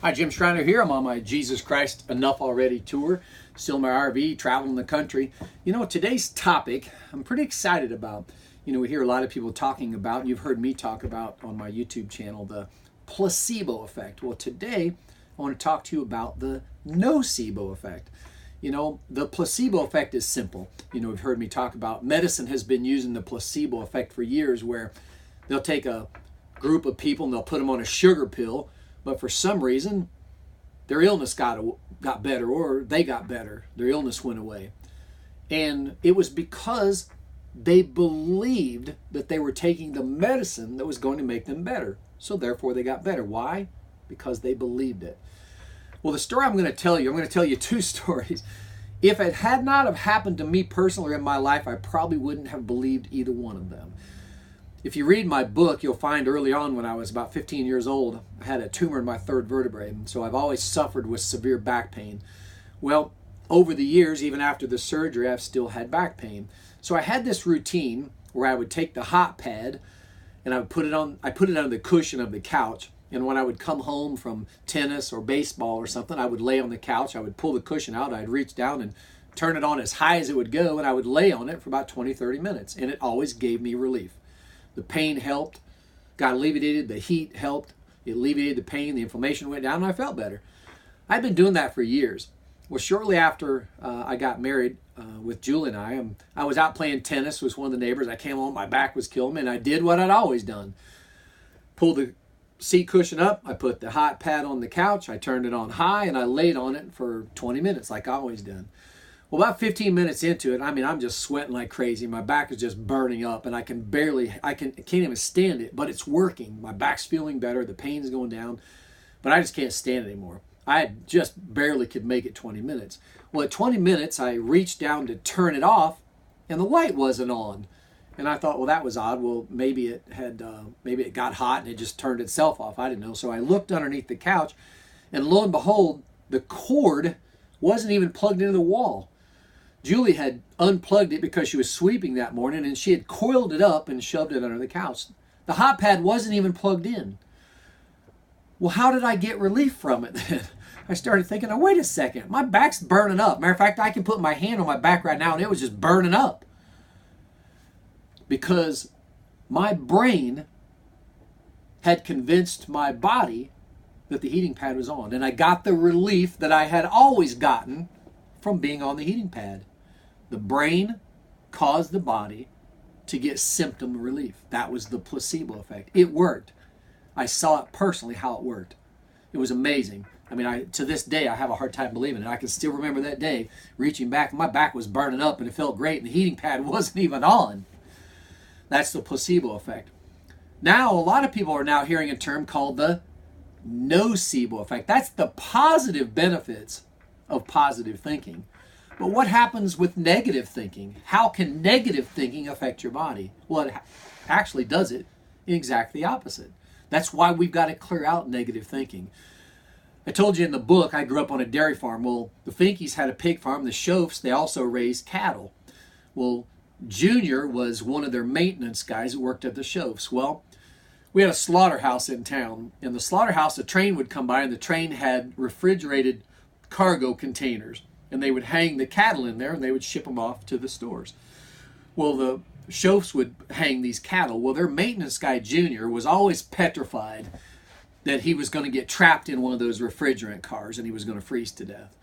Hi, Jim Schreiner here. I'm on my Jesus Christ Enough Already tour. Still in my RV, traveling the country. Today's topic I'm pretty excited about. We hear a lot of people talking about, and you've heard me talk about on my YouTube channel, the placebo effect. Well, today I want to talk to you about the nocebo effect. The placebo effect is simple. We've heard me talk about medicine has been using the placebo effect for years, where they'll take a group of people and they'll put them on a sugar pill, but for some reason their illness got better, or they got better. Their illness went away. And it was because they believed that they were taking the medicine that was going to make them better. So therefore they got better. Why? Because they believed it. Well, the story I'm going to tell you two stories. If it had not have happened to me personally in my life, I probably wouldn't have believed either one of them. If you read my book, you'll find early on, when I was about 15 years old, I had a tumor in my third vertebrae, and so I've always suffered with severe back pain. Well, over the years, even after the surgery, I've still had back pain. So I had this routine where I would take the hot pad and I put it on the cushion of the couch. And when I would come home from tennis or baseball or something, I would lay on the couch. I would pull the cushion out. I'd reach down and turn it on as high as it would go, and I would lay on it for about 20, 30 minutes. And it always gave me relief. The pain helped, got alleviated, the heat helped, it alleviated the pain, the inflammation went down, and I felt better. I've been doing that for years. Well, shortly after I got married with Julie and I was out playing tennis with one of the neighbors. I came home, my back was killing me, and I did what I'd always done. Pulled the seat cushion up, I put the hot pad on the couch, I turned it on high, and I laid on it for 20 minutes like I always done. Well, about 15 minutes into it, I'm just sweating like crazy. My back is just burning up, and I can't even stand it, but it's working. My back's feeling better, the pain's going down, but I just can't stand it anymore. I just barely could make it 20 minutes. Well, at 20 minutes, I reached down to turn it off, and the light wasn't on. And I thought, well, that was odd. Well, maybe it got hot and it just turned itself off. I didn't know. So I looked underneath the couch, and lo and behold, the cord wasn't even plugged into the wall. Julie had unplugged it because she was sweeping that morning, and she had coiled it up and shoved it under the couch. The hot pad wasn't even plugged in. Well, how did I get relief from it then? I started thinking, oh, wait a second. My back's burning up. Matter of fact, I can put my hand on my back right now, and it was just burning up. Because my brain had convinced my body that the heating pad was on. And I got the relief that I had always gotten from being on the heating pad. The brain caused the body to get symptom relief. That was the placebo effect. It worked. I saw it personally how it worked. It was amazing. To this day, I have a hard time believing it. I can still remember that day reaching back. My back was burning up and it felt great, and the heating pad wasn't even on. That's the placebo effect. Now, a lot of people are now hearing a term called the nocebo effect. That's the positive benefits of positive thinking. But what happens with negative thinking? How can negative thinking affect your body? Well, it actually does it in exactly the opposite. That's why we've got to clear out negative thinking. I told you in the book, I grew up on a dairy farm. Well, the Finkeys had a pig farm. The Schofs, they also raised cattle. Well, Junior was one of their maintenance guys who worked at the Schofs. Well, we had a slaughterhouse in town. In the slaughterhouse, a train would come by, and the train had refrigerated cargo containers. And they would hang the cattle in there, and they would ship them off to the stores. Well, the Schofs would hang these cattle. Well, their maintenance guy, Junior, was always petrified that he was going to get trapped in one of those refrigerant cars and he was going to freeze to death.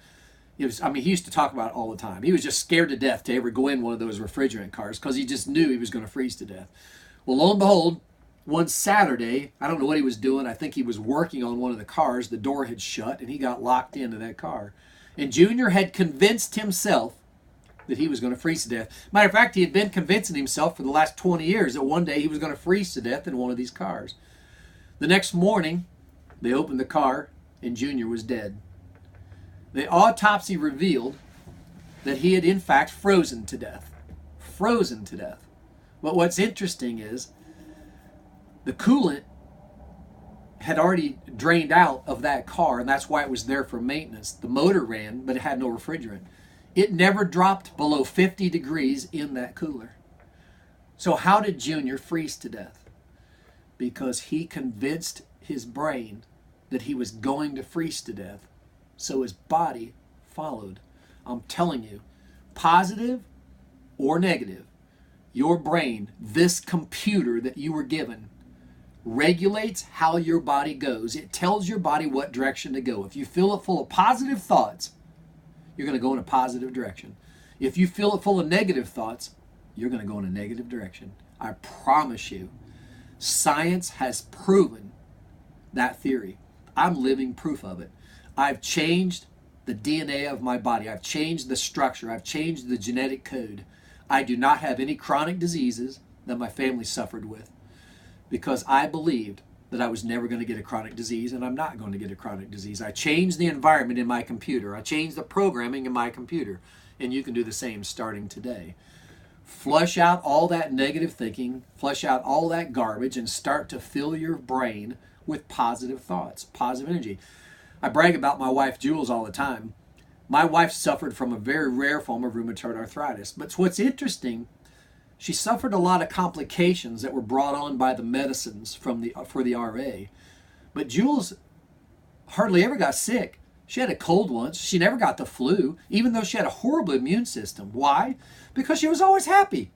He used to talk about it all the time. He was just scared to death to ever go in one of those refrigerant cars because he just knew he was going to freeze to death. Well, lo and behold, one Saturday, I don't know what he was doing. I think he was working on one of the cars. The door had shut, and he got locked into that car. And Junior had convinced himself that he was going to freeze to death. Matter of fact, he had been convincing himself for the last 20 years that one day he was going to freeze to death in one of these cars. The next morning, they opened the car, and Junior was dead. The autopsy revealed that he had in fact frozen to death. Frozen to death. But what's interesting is the coolant had already drained out of that car, and that's why it was there for maintenance. The motor ran, but it had no refrigerant. It never dropped below 50 degrees in that cooler. So how did Junior freeze to death? Because he convinced his brain that he was going to freeze to death. So his body followed. I'm telling you, positive or negative, your brain, this computer that you were given, regulates how your body goes. It tells your body what direction to go. If you fill it full of positive thoughts, you're going to go in a positive direction. If you fill it full of negative thoughts, you're going to go in a negative direction. I promise you, science has proven that theory. I'm living proof of it. I've changed the DNA of my body. I've changed the structure. I've changed the genetic code. I do not have any chronic diseases that my family suffered with because I believed that I was never going to get a chronic disease, and I'm not going to get a chronic disease. I changed the environment in my computer. I changed the programming in my computer, and you can do the same starting today. Flush out all that negative thinking, flush out all that garbage, and start to fill your brain with positive thoughts, positive energy. I brag about my wife, Jules, all the time. My wife suffered from a very rare form of rheumatoid arthritis. But what's interesting, she suffered a lot of complications that were brought on by the medicines for the RA. But Jules hardly ever got sick. She had a cold once. She never got the flu, even though she had a horrible immune system. Why? Because she was always happy.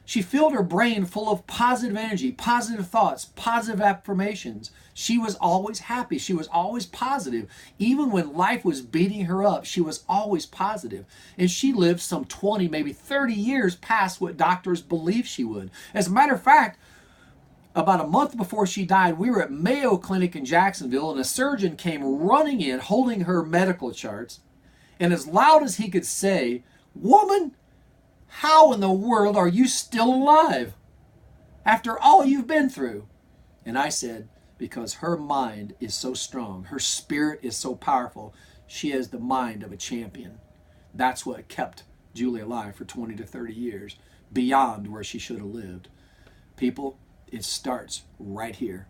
She filled her brain full of positive energy, positive thoughts, positive affirmations. She was always happy. She was always positive. Even when life was beating her up, she was always positive. And she lived some 20, maybe 30 years past what doctors believed she would. As a matter of fact, about a month before she died, we were at Mayo Clinic in Jacksonville, and a surgeon came running in holding her medical charts. And as loud as he could say, "Woman, how in the world are you still alive after all you've been through?" And I said, because her mind is so strong, her spirit is so powerful, she has the mind of a champion. That's what kept Julie alive for 20 to 30 years, beyond where she should have lived. People, it starts right here.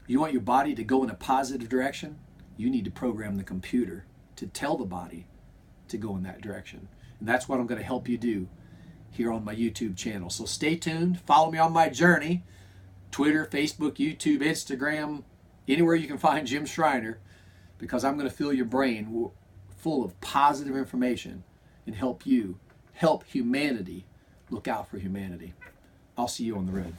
You want your body to go in a positive direction? You need to program the computer to tell the body to go in that direction. And that's what I'm going to help you do here on my YouTube channel. So stay tuned. Follow me on my journey. Twitter, Facebook, YouTube, Instagram, anywhere you can find Jim Schreiner, because I'm going to fill your brain full of positive information and help you help humanity look out for humanity. I'll see you on the road.